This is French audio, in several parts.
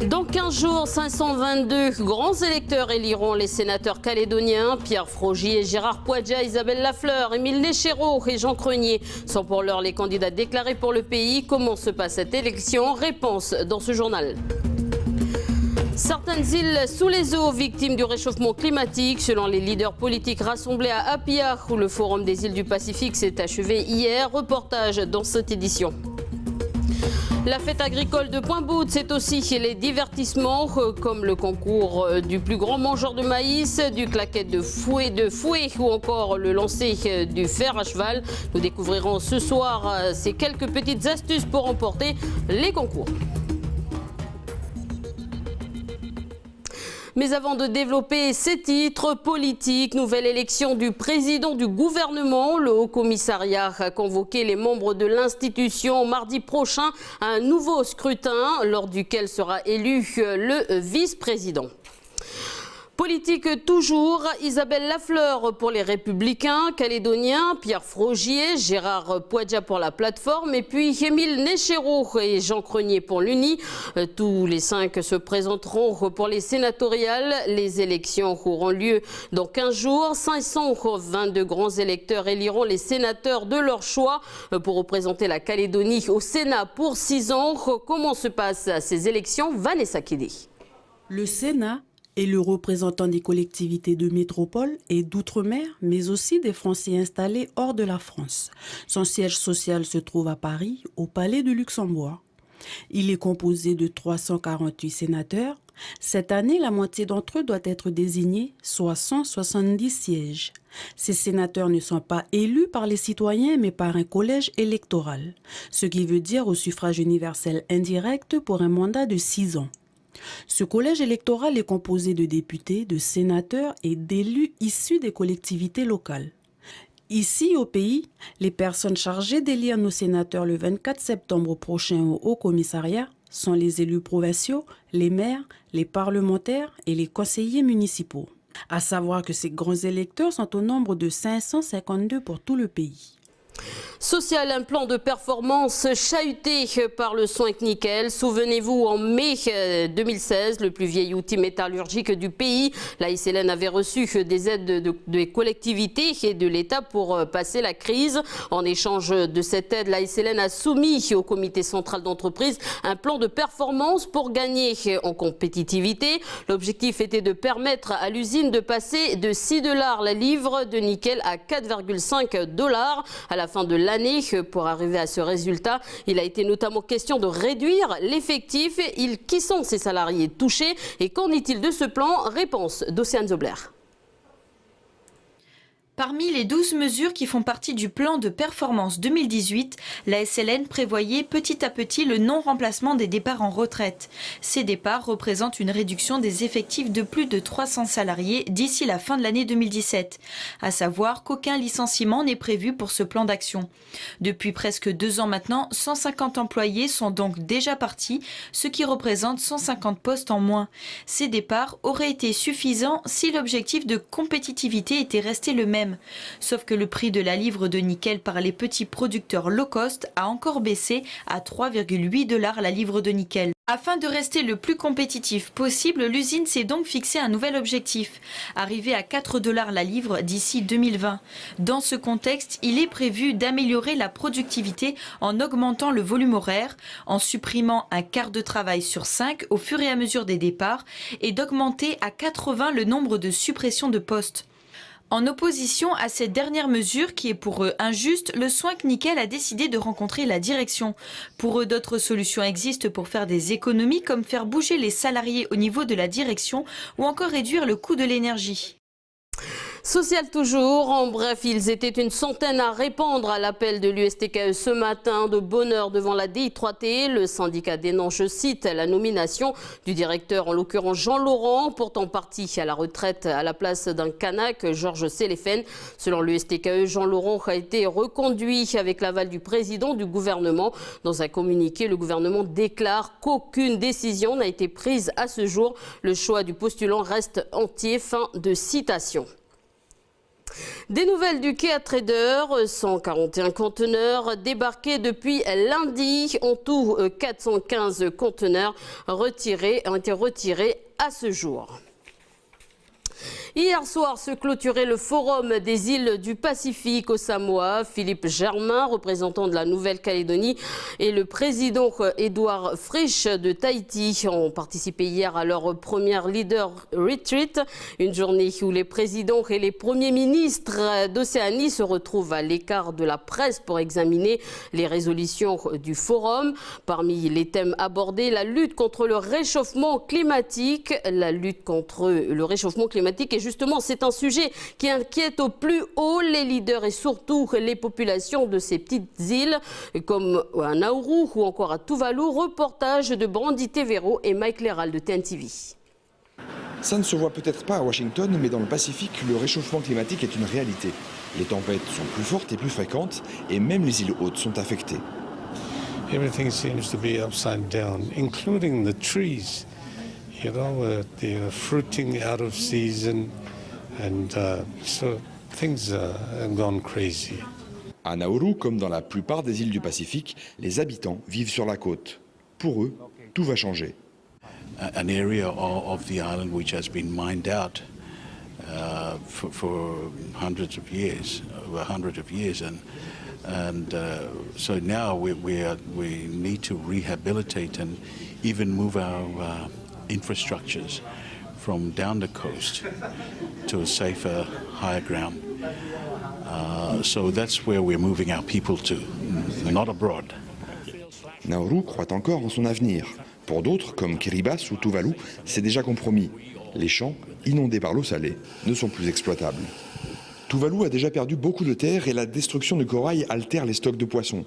Dans 15 jours, 522 grands électeurs éliront les sénateurs calédoniens. Pierre Frogier, Gérard Poadja, Isabelle Lafleur, Émile Néchéreau et Jean Crenier sont pour l'heure les candidats déclarés pour le pays. Comment se passe cette élection? Réponse dans ce journal. Certaines îles sous les eaux victimes du réchauffement climatique, selon les leaders politiques rassemblés à Apia, où le Forum des îles du Pacifique s'est achevé hier. Reportage dans cette édition. La fête agricole de Pointe-Boud, c'est aussi les divertissements comme le concours du plus grand mangeur de maïs, du claquette de fouet ou encore le lancer du fer à cheval. Nous découvrirons ce soir ces quelques petites astuces pour remporter les concours. Mais avant de développer ces titres politiques, nouvelle élection du président du gouvernement, le Haut Commissariat a convoqué les membres de l'institution mardi prochain à un nouveau scrutin lors duquel sera élu le vice-président. Politique toujours, Isabelle Lafleur pour les Républicains calédoniens, Pierre Frogier, Gérard Poadja pour la plateforme et puis Émile Néchéreau et Jean Crenier pour l'Uni. Tous les 5 se présenteront pour les sénatoriales. Les élections auront lieu dans 15 jours. 522 grands électeurs éliront les sénateurs de leur choix pour représenter la Calédonie au Sénat pour 6 ans. Comment se passent ces élections? Vanessa Kédé. Le Sénat est le représentant des collectivités de métropole et d'outre-mer, mais aussi des Français installés hors de la France. Son siège social se trouve à Paris, au Palais de Luxembourg. Il est composé de 348 sénateurs. Cette année, la moitié d'entre eux doit être désignée, soit 170 sièges. Ces sénateurs ne sont pas élus par les citoyens, mais par un collège électoral, ce qui veut dire au suffrage universel indirect pour un mandat de 6 ans. Ce collège électoral est composé de députés, de sénateurs et d'élus issus des collectivités locales. Ici, au pays, les personnes chargées d'élire nos sénateurs le 24 septembre prochain au Haut Commissariat sont les élus provinciaux, les maires, les parlementaires et les conseillers municipaux. À savoir que ces grands électeurs sont au nombre de 552 pour tout le pays. Social, un plan de performance chahuté par le Soinc Nickel. Souvenez-vous, en mai 2016, le plus vieil outil métallurgique du pays, la SLN avait reçu des aides des collectivités et de l'État pour passer la crise. En échange de cette aide, la SLN a soumis au comité central d'entreprise un plan de performance pour gagner en compétitivité. L'objectif était de permettre à l'usine de passer de 6 $ la livre de nickel à 4,5 $ à la fin de l'année. Pour arriver à ce résultat, il a été notamment question de réduire l'effectif. Qui sont ces salariés touchés et qu'en est-il de ce plan? Réponse d'Océane Zobler. Parmi les 12 mesures qui font partie du plan de performance 2018, la SLN prévoyait petit à petit le non-remplacement des départs en retraite. Ces départs représentent une réduction des effectifs de plus de 300 salariés d'ici la fin de l'année 2017. À savoir qu'aucun licenciement n'est prévu pour ce plan d'action. Depuis presque 2 ans maintenant, 150 employés sont donc déjà partis, ce qui représente 150 postes en moins. Ces départs auraient été suffisants si l'objectif de compétitivité était resté le même. Sauf que le prix de la livre de nickel par les petits producteurs low cost a encore baissé à 3,8 $ la livre de nickel. Afin de rester le plus compétitif possible, l'usine s'est donc fixé un nouvel objectif, arriver à 4 $ la livre d'ici 2020. Dans ce contexte, il est prévu d'améliorer la productivité en augmentant le volume horaire, en supprimant un quart de travail sur 5 au fur et à mesure des départs et d'augmenter à 80 le nombre de suppressions de postes. En opposition à cette dernière mesure qui est pour eux injuste, le Soinc Nickel a décidé de rencontrer la direction. Pour eux, d'autres solutions existent pour faire des économies comme faire bouger les salariés au niveau de la direction ou encore réduire le coût de l'énergie. Social toujours, en bref, ils étaient une centaine à répondre à l'appel de l'USTKE ce matin de bonne heure devant la DI3T. Le syndicat dénonce, je cite, la nomination du directeur, en l'occurrence Jean Laurent, pourtant parti à la retraite à la place d'un Kanak, Georges Séléphène. Selon l'USTKE, Jean Laurent a été reconduit avec l'aval du président du gouvernement. Dans un communiqué, le gouvernement déclare qu'aucune décision n'a été prise à ce jour. Le choix du postulant reste entier. Fin de citation. Des nouvelles du quai à Traders, 141 conteneurs débarqués depuis lundi. En tout, 415 conteneurs ont été retirés à ce jour. Hier soir se clôturait le forum des îles du Pacifique aux Samoa. Philippe Germain, représentant de la Nouvelle-Calédonie, et le président Édouard Fritsch de Tahiti ont participé hier à leur première Leader Retreat, une journée où les présidents et les premiers ministres d'Océanie se retrouvent à l'écart de la presse pour examiner les résolutions du forum. Parmi les thèmes abordés, la lutte contre le réchauffement climatique. La lutte contre le réchauffement climatique et justement, c'est un sujet qui inquiète au plus haut les leaders et surtout les populations de ces petites îles comme à Nauru ou encore à Tuvalu. Reportage de Brandy Tevero et Mike Leral de TNTV. Ça ne se voit peut-être pas à Washington, mais dans le Pacifique, le réchauffement climatique est une réalité. Les tempêtes sont plus fortes et plus fréquentes et même les îles hautes sont affectées. Everything seems to be upside down, including the trees. You know, they're fruiting out of season, and so things have gone crazy. À Nauru, comme dans la plupart des îles du Pacifique, les habitants vivent sur la côte. Pour eux, tout va changer. An area of the island which has been mined out for hundreds of years, over 100 of years, and so now we need to rehabilitate and even move our infrastructures from down the coast to a safer, higher ground. So that's where we're moving our people to, not abroad. Nauru croit encore en son avenir. Pour d'autres, comme Kiribati ou Tuvalu, c'est déjà compromis. Les champs, inondés par l'eau salée, ne sont plus exploitables. Tuvalu a déjà perdu beaucoup de terre et la destruction du corail altère les stocks de poissons.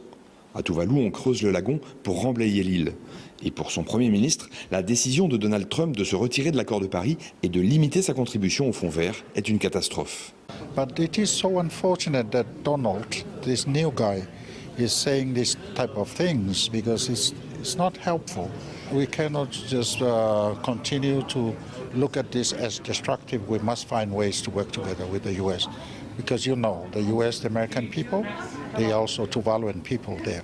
À Tuvalu, on creuse le lagon pour remblayer l'île. Et pour son Premier ministre, la décision de Donald Trump de se retirer de l'accord de Paris et de limiter sa contribution au Fonds vert est une catastrophe. But it is so unfortunate that Donald, this new guy, is saying this type of things because it's not helpful. We cannot just continue to look at this as destructive. We must find ways to work together with the U.S. Because you know, the U.S., the American people, they are also Tuvaluan people there.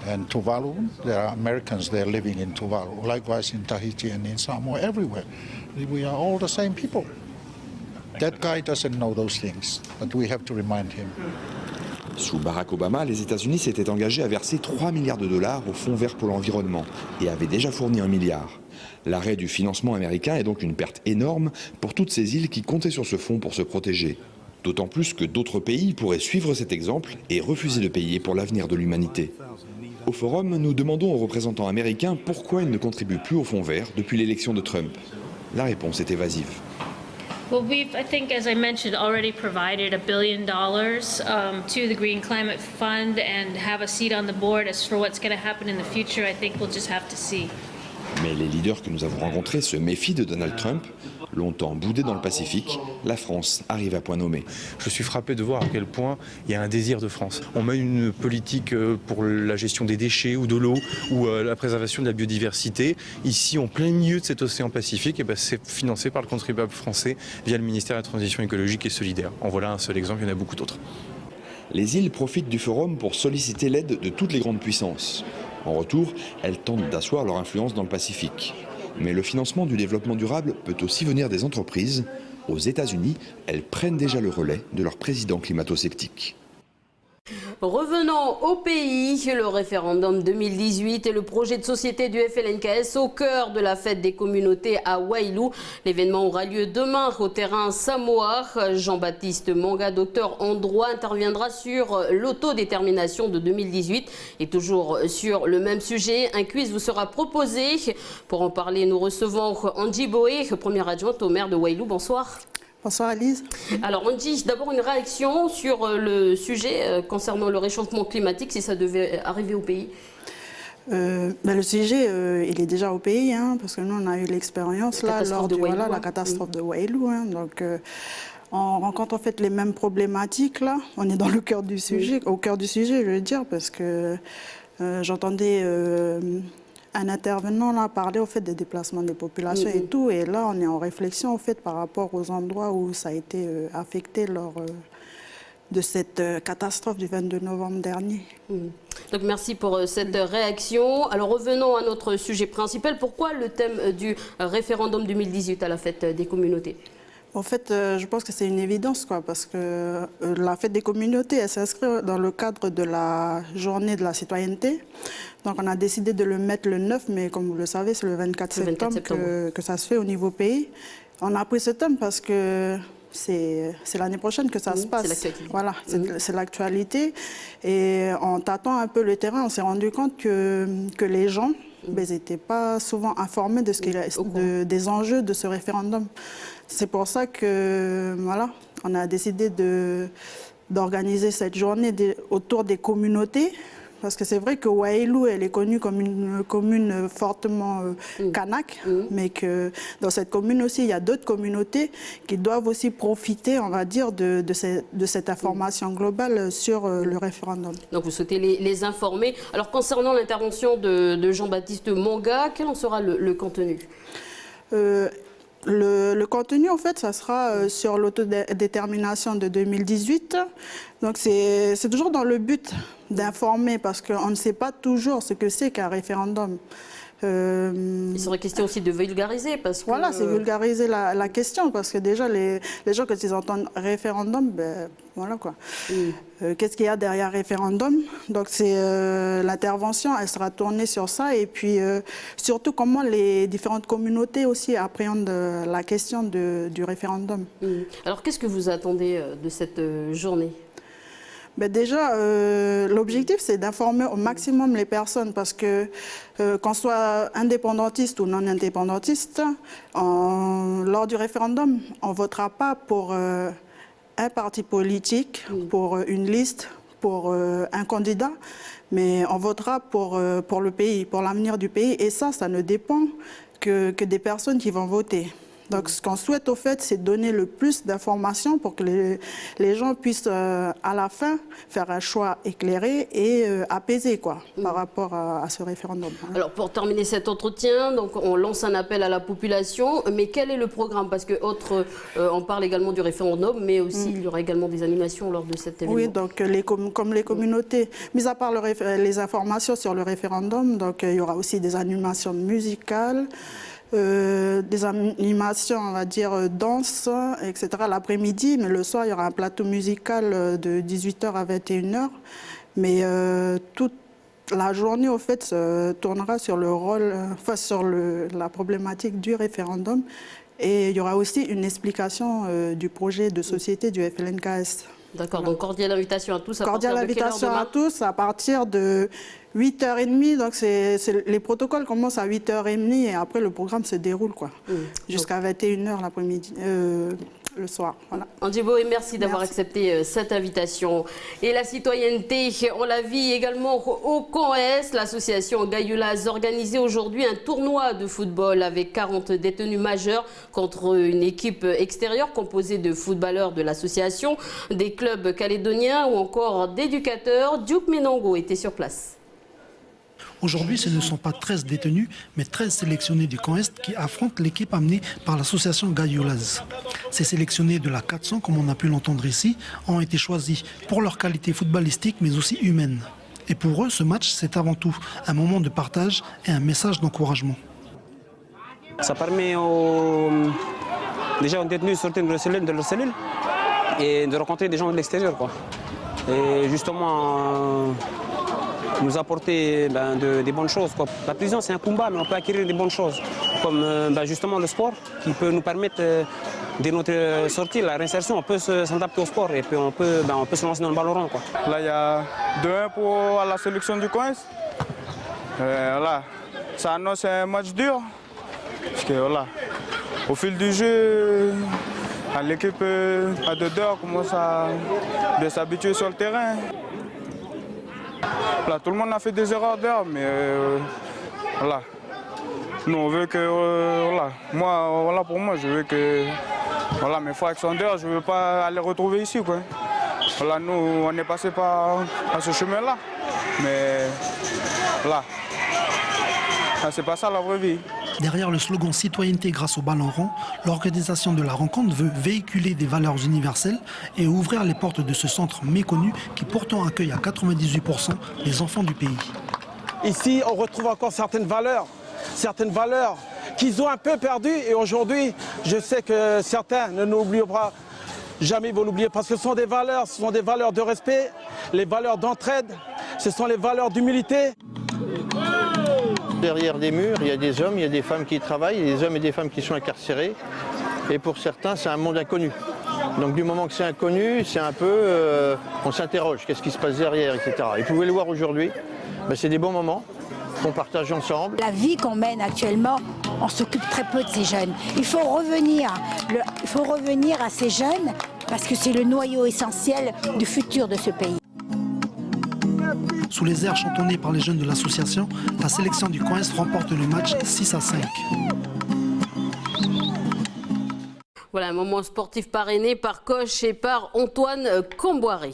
And Tuvalu, there are Americans there living in Tuvalu. Likewise in Tahiti and in Samoa, everywhere. We are all the same people. That guy doesn't know those things, but we have to remind him. Sous Barack Obama, les États-Unis s'étaient engagés à verser 3 milliards de dollars au Fonds vert pour l'environnement et avaient déjà fourni 1 milliard. L'arrêt du financement américain est donc une perte énorme pour toutes ces îles qui comptaient sur ce fonds pour se protéger. D'autant plus que d'autres pays pourraient suivre cet exemple et refuser de payer pour l'avenir de l'humanité. Au forum, nous demandons aux représentants américains pourquoi ils ne contribuent plus au Fonds vert depuis l'élection de Trump. La réponse est évasive. Well, we've, I think, as I mentioned, already provided $1 billion to the Green Climate Fund and have a seat on the board. As for what's going to happen in the future, I think we'll just have to see. Mais les leaders que nous avons rencontrés se méfient de Donald Trump. Longtemps boudé dans le Pacifique, la France arrive à point nommé. Je suis frappé de voir à quel point il y a un désir de France. On mène une politique pour la gestion des déchets ou de l'eau ou la préservation de la biodiversité. Ici, en plein milieu de cet océan Pacifique, et c'est financé par le contribuable français via le ministère de la Transition écologique et solidaire. En voilà un seul exemple, il y en a beaucoup d'autres. Les îles profitent du forum pour solliciter l'aide de toutes les grandes puissances. En retour, elles tentent d'asseoir leur influence dans le Pacifique. Mais le financement du développement durable peut aussi venir des entreprises. Aux États-Unis, elles prennent déjà le relais de leur président climato-sceptique. Revenons au pays, le référendum 2018 et le projet de société du FLNKS au cœur de la fête des communautés à Wailu. L'événement aura lieu demain au terrain Samoa. Jean-Baptiste Manga, docteur en droit, interviendra sur l'autodétermination de 2018. Et toujours sur le même sujet, un quiz vous sera proposé. Pour en parler, nous recevons Angie Boé, première adjointe au maire de Wailu. Bonsoir. Bonsoir Alice. Alors on dit d'abord une réaction sur le sujet concernant le réchauffement climatique, si ça devait arriver au pays. Le sujet, il est déjà au pays, hein, parce que nous on a eu l'expérience là lors de la catastrophe de Wailu. Hein, donc on rencontre en fait les mêmes problématiques là. On est dans le cœur du sujet, au cœur du sujet, je veux dire, parce que j'entendais un intervenant là parlait au fait des déplacements des populations et tout, et là on est en réflexion au fait par rapport aux endroits où ça a été affecté lors de cette catastrophe du 22 novembre dernier. Donc merci pour cette réaction. Alors revenons à notre sujet principal. Pourquoi le thème du référendum 2018 à la fête des communautés? En fait, je pense que c'est une évidence, quoi, parce que la fête des communautés, elle s'inscrit dans le cadre de la journée de la citoyenneté. Donc on a décidé de le mettre le 9, mais comme vous le savez, c'est le 24 septembre que ça se fait au niveau pays. On a pris ce thème parce que c'est l'année prochaine que ça se passe. C'est l'actualité. Voilà, c'est l'actualité. Et en tâtant un peu le terrain, on s'est rendu compte que les gens n'étaient pas souvent informés de des enjeux de ce référendum. C'est pour ça que voilà, on a décidé d'organiser cette journée autour des communautés. Parce que c'est vrai que Wailou, elle est connue comme une commune fortement kanak, mais que dans cette commune aussi, il y a d'autres communautés qui doivent aussi profiter, on va dire, de cette information globale sur le référendum. Donc vous souhaitez les informer. Alors concernant l'intervention de Jean-Baptiste Monga, quel en sera le contenu? Le contenu, en fait, ça sera sur l'autodétermination de 2018. Donc, c'est toujours dans le but d'informer, parce qu'on ne sait pas toujours ce que c'est qu'un référendum. Il serait question aussi de vulgariser, parce que... Voilà, c'est vulgariser la question, parce que déjà, les gens, quand ils entendent référendum, ben, voilà quoi. Qu'est-ce qu'il y a derrière référendum? Donc, l'intervention, elle sera tournée sur ça, et puis surtout comment les différentes communautés aussi appréhendent la question du référendum. Alors, qu'est-ce que vous attendez de cette journée? Ben déjà, l'objectif, c'est d'informer au maximum les personnes, parce que qu'on soit indépendantiste ou non indépendantiste, lors du référendum, on ne votera pas pour un parti politique, pour une liste, pour un candidat, mais on votera pour le pays, pour l'avenir du pays. Et ça ne dépend que des personnes qui vont voter. Donc, ce qu'on souhaite, au fait, c'est donner le plus d'informations pour que les gens puissent, à la fin, faire un choix éclairé et apaisé, quoi, par rapport à ce référendum. Alors, pour terminer cet entretien, donc, on lance un appel à la population. Mais quel est le programme? Parce que on parle également du référendum, mais aussi il y aura également des animations lors de cet événement. Oui, donc, comme les communautés, mis à part les informations sur le référendum, donc, il y aura aussi des animations musicales, des animations, on va dire, danse, etc. l'après-midi, mais le soir, il y aura un plateau musical de 18h à 21h. Mais toute la journée, au fait, se tournera sur le rôle, enfin, sur la problématique du référendum. Et il y aura aussi une explication du projet de société du FLNKS. D'accord, voilà. Donc cordiale invitation à tous. Cordiale invitation à tous à partir de 8h30. Donc les protocoles commencent à 8h30 et après le programme se déroule jusqu'à 21h l'après-midi. Le soir. Voilà. Andibo, et merci d'avoir accepté cette invitation. Et la citoyenneté, on la vit également au CONES. L'association Gayulas a organisé aujourd'hui un tournoi de football avec 40 détenus majeurs contre une équipe extérieure composée de footballeurs de l'association, des clubs calédoniens ou encore d'éducateurs. Duke Menongo était sur place. Aujourd'hui, ce ne sont pas 13 détenus, mais 13 sélectionnés du CONES qui affrontent l'équipe amenée par l'association Gayulas. Ces sélectionnés de la 400, comme on a pu l'entendre ici, ont été choisis pour leur qualité footballistique, mais aussi humaine. Et pour eux, ce match, c'est avant tout un moment de partage et un message d'encouragement. Ça permet déjà aux détenus de sortir de leur cellule et de rencontrer des gens de l'extérieur. Et justement, nous apporter des bonnes choses. La prison, c'est un combat, mais on peut acquérir des bonnes choses, comme justement le sport, qui peut nous permettre, dès notre sortie, la réinsertion, on peut s'adapter au sport et puis on peut se lancer dans le ballon rond. Là, il y a 2-1 pour la sélection du CONES. Là, ça annonce un match dur, parce que voilà, au fil du jeu, l'équipe à dedans commence à s'habituer sur le terrain. Là, tout le monde a fait des erreurs dehors, mais voilà. Nous, on veut que, voilà, pour moi, je veux que, voilà, mes frères qui sont dehors, je ne veux pas les retrouver ici, quoi. Voilà, nous, on est passé par ce chemin-là, mais, voilà. C'est pas ça la vraie vie. Derrière le slogan « Citoyenneté grâce au ballon rond », l'organisation de la rencontre veut véhiculer des valeurs universelles et ouvrir les portes de ce centre méconnu qui pourtant accueille à 98% les enfants du pays. Ici, on retrouve encore certaines valeurs qu'ils ont un peu perdues. Et aujourd'hui, je sais que certains ne l'oublieront pas. Jamais ils vont l'oublier parce que ce sont des valeurs de respect, les valeurs d'entraide, ce sont les valeurs d'humilité. Derrière des murs, il y a des hommes, il y a des femmes qui travaillent, il y a des hommes et des femmes qui sont incarcérés. Et pour certains, c'est un monde inconnu. Donc du moment que c'est inconnu, c'est un peu... on s'interroge, qu'est-ce qui se passe derrière, etc. Et vous pouvez le voir aujourd'hui, c'est des bons moments qu'on partage ensemble. La vie qu'on mène actuellement, on s'occupe très peu de ces jeunes. Il faut revenir à ces jeunes parce que c'est le noyau essentiel du futur de ce pays. Sous les airs chantonnés par les jeunes de l'association, la sélection du Coins remporte le match 6-5. Voilà un moment sportif parrainé par Coche et par Antoine Comboiré.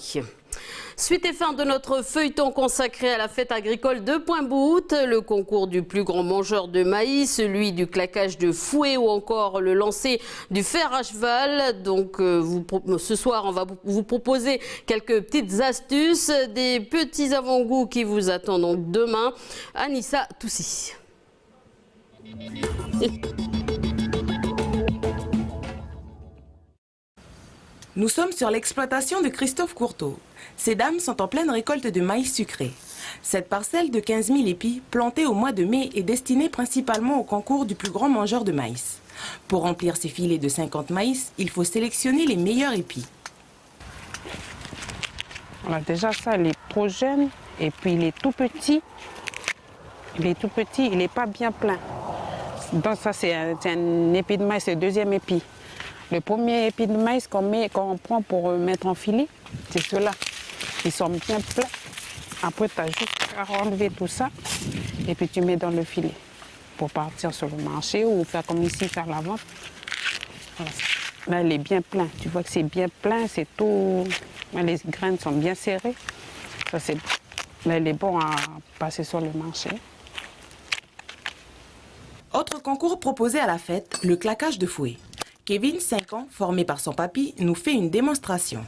Suite et fin de notre feuilleton consacré à la fête agricole de Pointe-Boute, le concours du plus grand mangeur de maïs, celui du claquage de fouet ou encore le lancer du fer à cheval. Donc ce soir, on va vous proposer quelques petites astuces, des petits avant-goûts qui vous attendent donc demain. Anissa Toussi. Nous sommes sur l'exploitation de Christophe Courteau. Ces dames sont en pleine récolte de maïs sucré. Cette parcelle de 15 000 épis, plantée au mois de mai, est destinée principalement au concours du plus grand mangeur de maïs. Pour remplir ces filets de 50 maïs, il faut sélectionner les meilleurs épis. Alors déjà ça, il est trop jeune et puis il est tout petit. Il n'est pas bien plein. Donc ça c'est un épi de maïs, c'est le deuxième épi. Le premier épi de maïs qu'on prend pour mettre en filet, c'est ceux-là. Ils sont bien pleins. Après, tu as juste à enlever tout ça et puis tu mets dans le filet pour partir sur le marché ou faire comme ici, faire la vente. Voilà. Là, il est bien plein. Tu vois que c'est bien plein, c'est tout. Les graines sont bien serrées. Ça, c'est... Là, il est bon à passer sur le marché. Autre concours proposé à la fête, le claquage de fouet. Kevin, 5 ans, formé par son papy, nous fait une démonstration.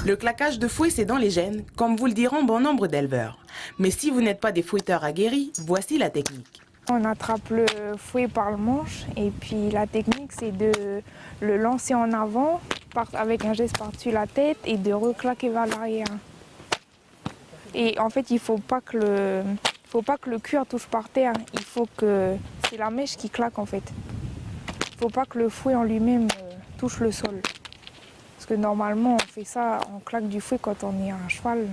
Le claquage de fouet, c'est dans les gènes, comme vous le diront bon nombre d'éleveurs. Mais si vous n'êtes pas des fouetteurs aguerris, voici la technique. On attrape le fouet par le manche et puis la technique, c'est de le lancer en avant avec un geste par-dessus la tête et de reclaquer vers l'arrière. Et en fait, il ne faut pas que le cuir touche par terre. Il faut que c'est la mèche qui claque en fait. Il ne faut pas que le fouet en lui-même touche le sol. Parce que normalement, on fait ça, on claque du fouet quand on est à cheval.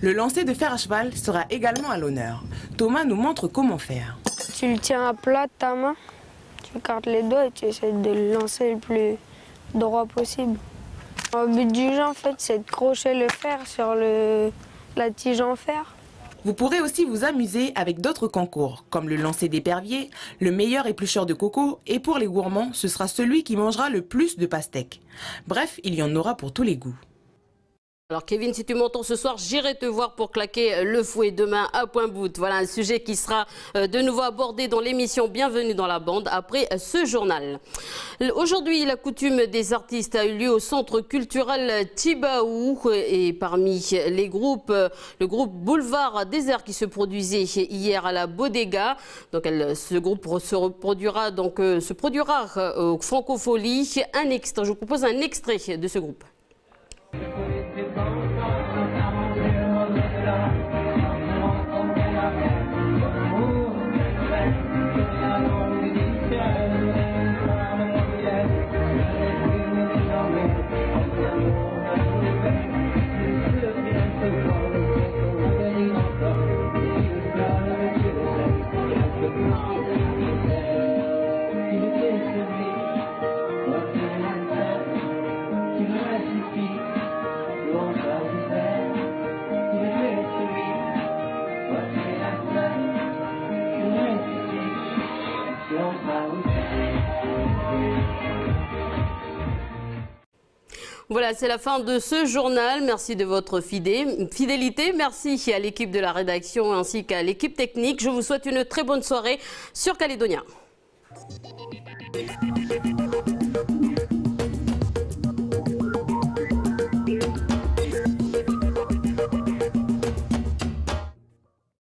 Le lancer de fer à cheval sera également à l'honneur. Thomas nous montre comment faire. Tu le tiens à plat de ta main, tu écartes les doigts et tu essaies de le lancer le plus droit possible. Le but du jeu, en fait, c'est de crocher le fer sur la tige en fer. Vous pourrez aussi vous amuser avec d'autres concours, comme le lancer d'épervier, le meilleur éplucheur de coco, et pour les gourmands, ce sera celui qui mangera le plus de pastèques. Bref, il y en aura pour tous les goûts. Alors Kevin, si tu m'entends ce soir, j'irai te voir pour claquer le fouet demain à Pointe-Boute. Voilà un sujet qui sera de nouveau abordé dans l'émission Bienvenue dans la bande après ce journal. Aujourd'hui, la coutume des artistes a eu lieu au centre culturel Tibaou et parmi les groupes, le groupe Boulevard Désert qui se produisait hier à la Bodega. Donc ce groupe se produira au Francofolie. Je vous propose un extrait de ce groupe. Voilà, c'est la fin de ce journal. Merci de votre fidélité. Merci à l'équipe de la rédaction ainsi qu'à l'équipe technique. Je vous souhaite une très bonne soirée sur Calédonia.